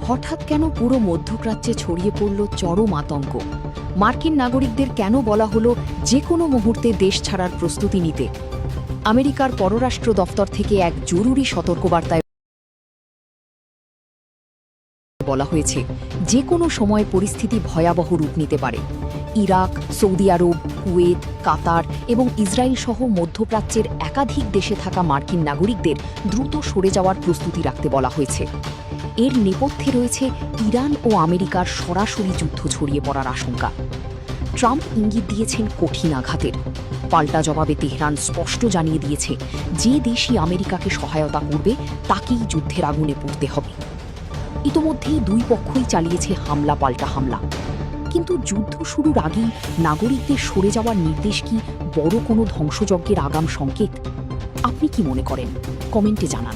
হঠাৎ কেন পুরো মধ্যপ্রাচ্যে ছড়িয়ে পড়ল চরম আতঙ্ক? মার্কিন নাগরিকদের কেন বলা হলো যে কোনো মুহূর্তে দেশ ছাড়ার প্রস্তুতি নিতে? আমেরিকার পররাষ্ট্র দফতর থেকে এক জরুরি সতর্কবার্তায় বলা হয়েছে যে কোনো সময় পরিস্থিতি ভয়াবহ রূপ নিতে পারে। ইরাক, সৌদি আরব, কুয়েত, কাতার এবং ইসরায়েল সহ মধ্যপ্রাচ্যের একাধিক দেশে থাকা মার্কিন নাগরিকদের দ্রুত সরে যাওয়ার প্রস্তুতি রাখতে বলা হয়েছে। এর নেপথ্যে রয়েছে ইরান ও আমেরিকার সরাসরি যুদ্ধ ছড়িয়ে পড়ার আশঙ্কা। ট্রাম্প ইঙ্গিত দিয়েছেন কঠিন আঘাতের। পাল্টা জবাবে তেহরান স্পষ্ট জানিয়ে দিয়েছে যে দেশই আমেরিকাকে সহায়তা করবে তাকেই যুদ্ধের আগুনে পুড়তে হবে। ইতোমধ্যেই দুই পক্ষই চালিয়েছে হামলা পাল্টা হামলা। কিন্তু যুদ্ধ শুরুর আগেই নাগরিকদের সরে যাওয়ার নির্দেশ কি বড় কোনো ধ্বংসযজ্ঞের আগাম সংকেত? আপনি কি মনে করেন? কমেন্টে জানান।